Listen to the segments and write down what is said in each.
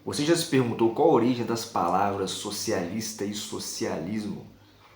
Você já se perguntou qual a origem das palavras socialista e socialismo?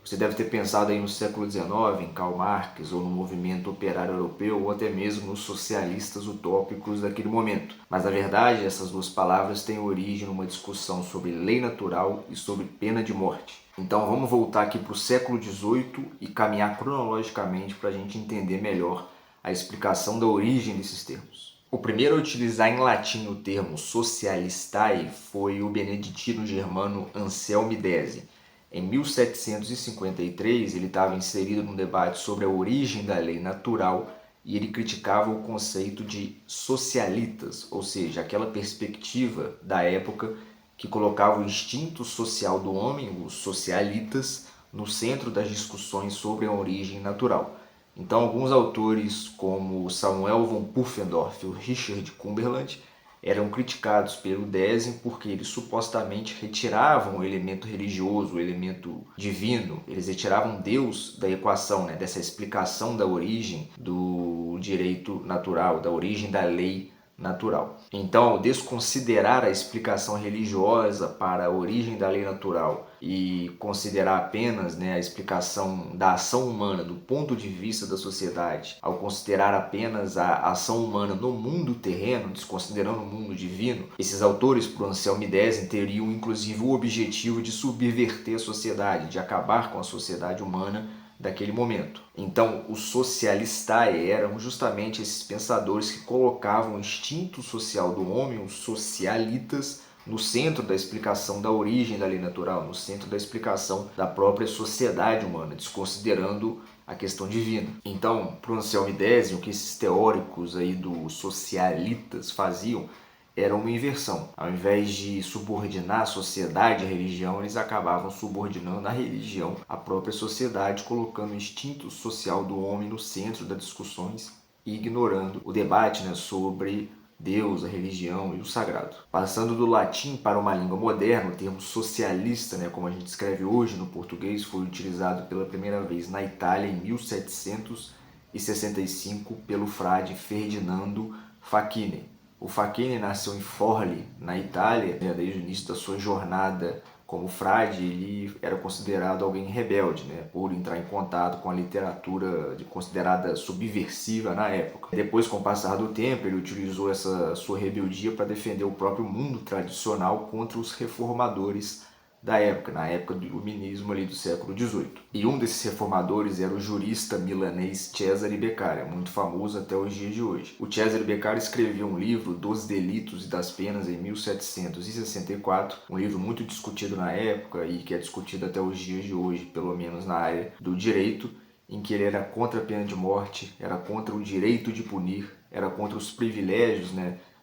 Você deve ter pensado aí no século XIX, em Karl Marx, ou no movimento operário europeu, ou até mesmo nos socialistas utópicos daquele momento. Mas na verdade, essas duas palavras têm origem numa discussão sobre lei natural e sobre pena de morte. Então vamos voltar aqui para o século XVIII e caminhar cronologicamente para a gente entender melhor a explicação da origem desses termos. O primeiro a utilizar em latim o termo socialistae foi o beneditino germano Anselmo Dese. Em 1753, ele estava inserido num debate sobre a origem da lei natural e ele criticava o conceito de socialitas, ou seja, aquela perspectiva da época que colocava o instinto social do homem, os socialitas, no centro das discussões sobre a origem natural. Então, alguns autores, como Samuel von Pufendorf e o Richard Cumberland, eram criticados pelo Desen porque eles supostamente retiravam o elemento religioso, o elemento divino, eles retiravam Deus da equação, dessa explicação da origem do direito natural, da origem da lei natural. Então, ao desconsiderar a explicação religiosa para a origem da lei natural e considerar apenas a explicação da ação humana do ponto de vista da sociedade, ao considerar apenas a ação humana no mundo terreno, desconsiderando o mundo divino, esses autores, por Anselmo Desen, teriam inclusive o objetivo de subverter a sociedade, de acabar com a sociedade humana daquele momento. Então, os socialistae eram justamente esses pensadores que colocavam o instinto social do homem, os socialitas, no centro da explicação da origem da lei natural, no centro da explicação da própria sociedade humana, desconsiderando a questão divina. Então, para o Anselmo Desen, o que esses teóricos aí dos socialitas faziam era uma inversão. Ao invés de subordinar a sociedade à religião, eles acabavam subordinando a religião à própria sociedade, colocando o instinto social do homem no centro das discussões e ignorando o debate sobre Deus, a religião e o sagrado. Passando do latim para uma língua moderna, o termo socialista, como a gente escreve hoje no português, foi utilizado pela primeira vez na Itália em 1765 pelo frade Ferdinando Facchini. O Facchini nasceu em Forli, na Itália. Desde o início da sua jornada como frade, ele era considerado alguém rebelde, por entrar em contato com a literatura considerada subversiva na época. Depois, com o passar do tempo, ele utilizou essa sua rebeldia para defender o próprio mundo tradicional contra os reformadores da época, na época do iluminismo ali do século XVIII. E um desses reformadores era o jurista milanês Cesare Beccaria, muito famoso até os dias de hoje. O Cesare Beccaria escreveu um livro, Dos Delitos e das Penas, em 1764, um livro muito discutido na época e que é discutido até os dias de hoje, pelo menos na área do direito, em que ele era contra a pena de morte, era contra o direito de punir, era contra os privilégios,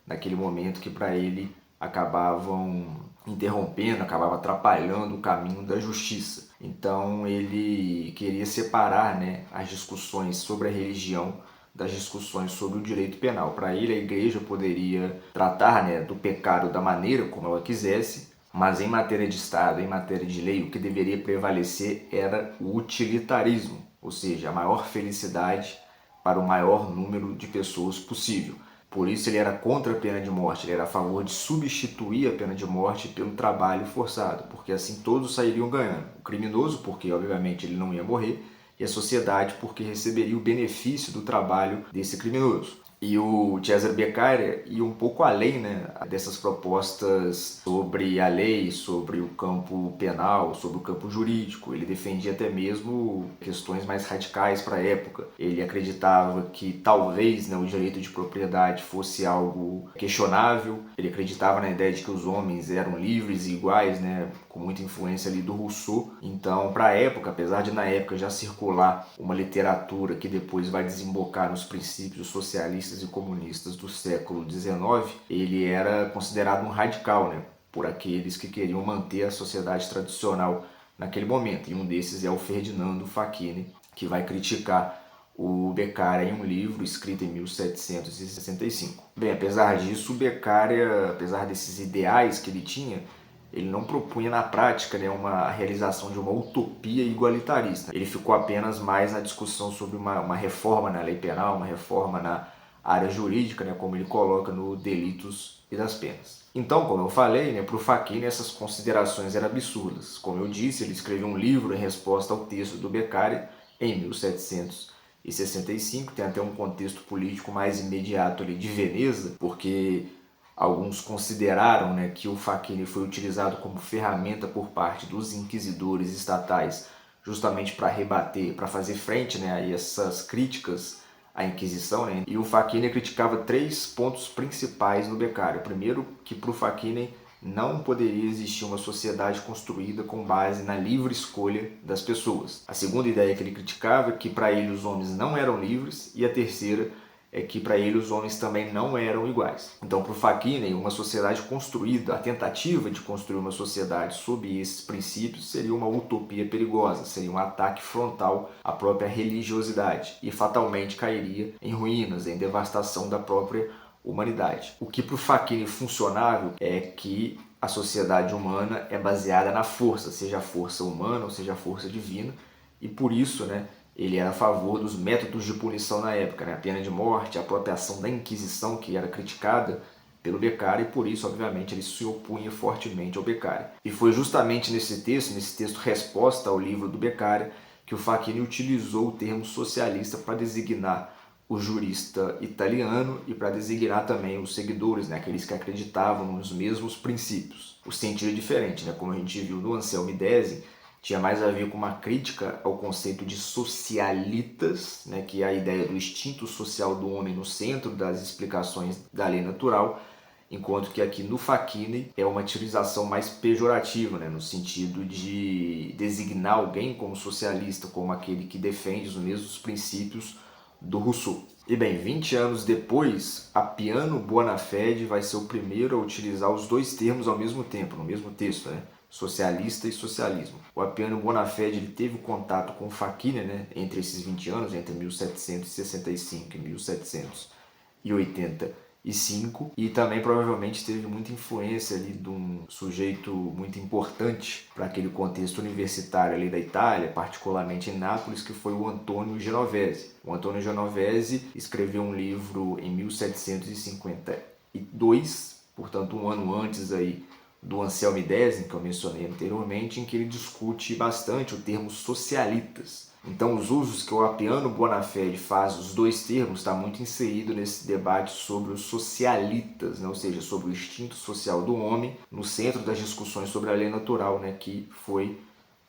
naquele momento que para ele acabavam interrompendo, acabava atrapalhando o caminho da justiça. Então ele queria separar as discussões sobre a religião das discussões sobre o direito penal. Para ele, a igreja poderia tratar do pecado da maneira como ela quisesse, mas em matéria de Estado, em matéria de lei, o que deveria prevalecer era o utilitarismo, ou seja, a maior felicidade para o maior número de pessoas possível. Por isso ele era contra a pena de morte, ele era a favor de substituir a pena de morte pelo trabalho forçado, porque assim todos sairiam ganhando. O criminoso, porque obviamente ele não ia morrer, e a sociedade, porque receberia o benefício do trabalho desse criminoso. E o Cesare Beccaria ia um pouco além dessas propostas sobre a lei, sobre o campo penal, sobre o campo jurídico. Ele defendia até mesmo questões mais radicais para a época. Ele acreditava que talvez o direito de propriedade fosse algo questionável. Ele acreditava na ideia de que os homens eram livres e iguais, com muita influência ali do Rousseau. Então, para a época, apesar de na época já circular uma literatura que depois vai desembocar nos princípios socialistas e comunistas do século XIX, ele era considerado um radical, por aqueles que queriam manter a sociedade tradicional naquele momento. E um desses é o Ferdinando Facchini, que vai criticar o Beccaria em um livro escrito em 1765. Bem, apesar disso, o Beccaria, apesar desses ideais que ele tinha, ele não propunha na prática uma realização de uma utopia igualitarista. Ele ficou apenas mais na discussão sobre uma reforma na lei penal, uma reforma na área jurídica, como ele coloca no Delitos e das Penas. Então, como eu falei, né, para o Facchini essas considerações eram absurdas. Como eu disse, ele escreveu um livro em resposta ao texto do Beccaria em 1765, tem até um contexto político mais imediato ali de Veneza, porque alguns consideraram, né, que o Facchini foi utilizado como ferramenta por parte dos inquisidores estatais justamente para rebater, para fazer frente, né, a essas críticas à Inquisição, né? E o Facchini criticava 3 pontos principais no Beccaria. Primeiro, que para o Facchini não poderia existir uma sociedade construída com base na livre escolha das pessoas. A segunda ideia que ele criticava é que para ele os homens não eram livres, e a terceira é que para ele os homens também não eram iguais. Então, para o Facchini, uma sociedade construída, a tentativa de construir uma sociedade sob esses princípios seria uma utopia perigosa, seria um ataque frontal à própria religiosidade e fatalmente cairia em ruínas, em devastação da própria humanidade. O que para o Facchini funcionável é que a sociedade humana é baseada na força, seja a força humana ou seja a força divina, e por isso, né, ele era a favor dos métodos de punição na época, né? A pena de morte, a própria ação da Inquisição, que era criticada pelo Beccaria, e por isso, obviamente, ele se opunha fortemente ao Beccaria. E foi justamente nesse texto resposta ao livro do Beccaria, que o Facchini utilizou o termo socialista para designar o jurista italiano e para designar também os seguidores, né? Aqueles que acreditavam nos mesmos princípios. O sentido é diferente, né? Como a gente viu no Anselmo Desi, tinha mais a ver com uma crítica ao conceito de socialitas, né, que é a ideia do instinto social do homem no centro das explicações da lei natural, enquanto que aqui no Facchini é uma utilização mais pejorativa, né, no sentido de designar alguém como socialista, como aquele que defende os mesmos princípios do Rousseau. E bem, 20 anos depois, Appiano Buonafede vai ser o primeiro a utilizar os dois termos ao mesmo tempo, no mesmo texto, né? Socialista e socialismo. O Appiano Buonafede ele teve contato com o Facchini, né, entre esses 20 anos, entre 1765 e 1785, e também provavelmente teve muita influência ali de um sujeito muito importante para aquele contexto universitário ali da Itália, particularmente em Nápoles, que foi o Antônio Genovese. O Antônio Genovese escreveu um livro em 1752, portanto um ano antes aí do Anselmo Desi, que eu mencionei anteriormente, em que ele discute bastante o termo socialitas. Então, os usos que o Appiano Buonafede faz, os dois termos, está muito inserido nesse debate sobre os socialitas, né? Ou seja, sobre o instinto social do homem, no centro das discussões sobre a lei natural, né? Que foi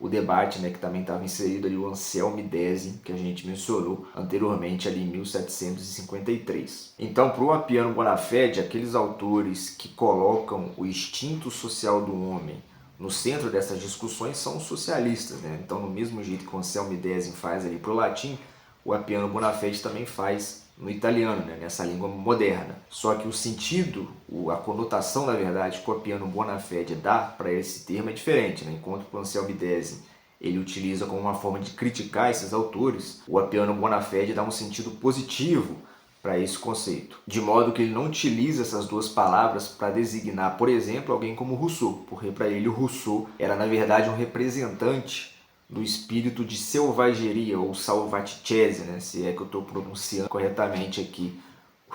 o debate, né, que também estava inserido ali o Anselmo Desi, que a gente mencionou anteriormente ali em 1753. Então, para o Appiano Buonafede, aqueles autores que colocam o instinto social do homem no centro dessas discussões são os socialistas, né? Então, no mesmo jeito que o Anselmo Desi faz ali para o latim, o Appiano Buonafede também faz no italiano, né, nessa língua moderna. Só que o sentido, a conotação, na verdade, que o Appiano Buonafede dá para esse termo é diferente, né? Enquanto o Anselmo Desi ele utiliza como uma forma de criticar esses autores, o Appiano Buonafede dá um sentido positivo para esse conceito, de modo que ele não utiliza essas duas palavras para designar, por exemplo, alguém como Rousseau, porque para ele o Rousseau era na verdade um representante do espírito de selvageria ou salvaticese, né? Se é que eu estou pronunciando corretamente aqui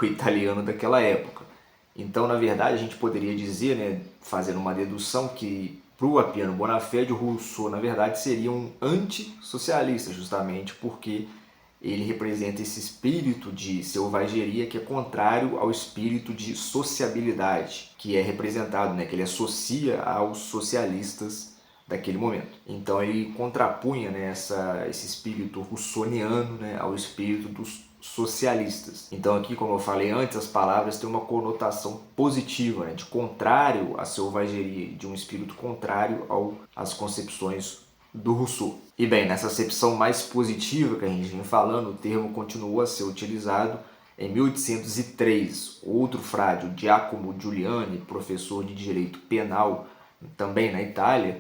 o italiano daquela época. Então, na verdade, a gente poderia dizer, né, fazendo uma dedução, que para o Appiano Buonafede, o Rousseau, na verdade, seria um antissocialista, justamente porque ele representa esse espírito de selvageria que é contrário ao espírito de sociabilidade, que é representado, né, que ele associa aos socialistas daquele momento. Então ele contrapunha, né, esse espírito russoniano, né, ao espírito dos socialistas. Então aqui, como eu falei antes, as palavras têm uma conotação positiva, né, de contrário à selvageria, de um espírito contrário às concepções do Rousseau. E bem, nessa acepção mais positiva que a gente vem falando, o termo continuou a ser utilizado em 1803. Outro frade, o Giacomo Giuliani, professor de direito penal também na Itália,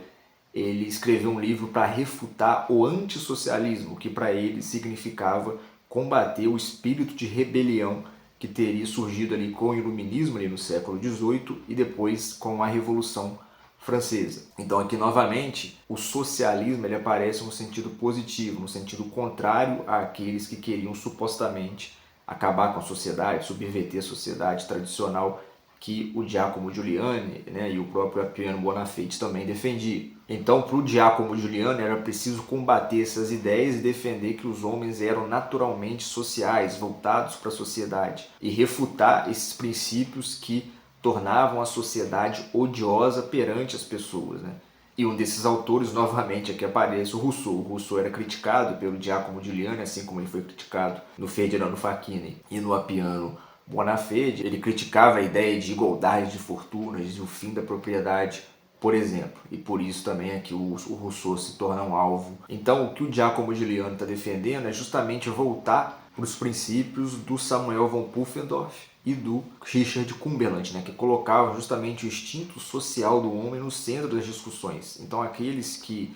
ele escreveu um livro para refutar o antissocialismo, que para ele significava combater o espírito de rebelião que teria surgido ali com o iluminismo ali no século XVIII e depois com a Revolução Francesa. Então aqui novamente o socialismo ele aparece no sentido positivo, no sentido contrário àqueles que queriam supostamente acabar com a sociedade, subverter a sociedade tradicional que o Giacomo Giuliani, né, e o próprio Appiano Bonafede também defendiam. Então, para o Giacomo Giuliani era preciso combater essas ideias e defender que os homens eram naturalmente sociais, voltados para a sociedade, e refutar esses princípios que tornavam a sociedade odiosa perante as pessoas, né? E um desses autores, novamente, aqui aparece o Rousseau. O Rousseau era criticado pelo Giacomo Giuliani, assim como ele foi criticado no Ferdinando Facchini e no Appiano Bonafede. Ele criticava a ideia de igualdade de fortunas e o fim da propriedade, por exemplo. E por isso também é que o Rousseau se torna um alvo. Então, o que o Giacomo Giuliani está defendendo é justamente voltar para os princípios do Samuel von Pufendorf e do Richard Cumberland, né, que colocavam justamente o instinto social do homem no centro das discussões. Então, aqueles que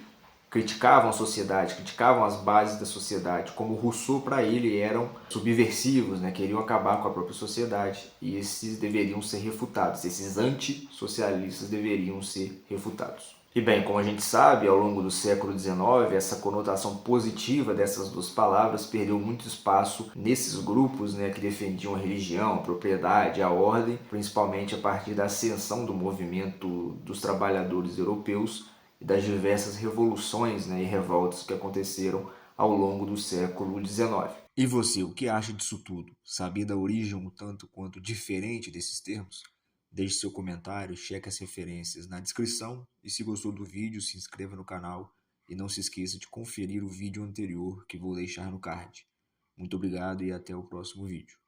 criticavam a sociedade, criticavam as bases da sociedade, como Rousseau, para ele eram subversivos, né, queriam acabar com a própria sociedade, e esses deveriam ser refutados, esses antissocialistas deveriam ser refutados. E bem, como a gente sabe, ao longo do século XIX, essa conotação positiva dessas duas palavras perdeu muito espaço nesses grupos, né, que defendiam a religião, a propriedade, a ordem, principalmente a partir da ascensão do movimento dos trabalhadores europeus e das diversas revoluções, né, e revoltas que aconteceram ao longo do século XIX. E você, o que acha disso tudo? Sabia da origem um tanto quanto diferente desses termos? Deixe seu comentário, cheque as referências na descrição e se gostou do vídeo, se inscreva no canal e não se esqueça de conferir o vídeo anterior que vou deixar no card. Muito obrigado e até o próximo vídeo.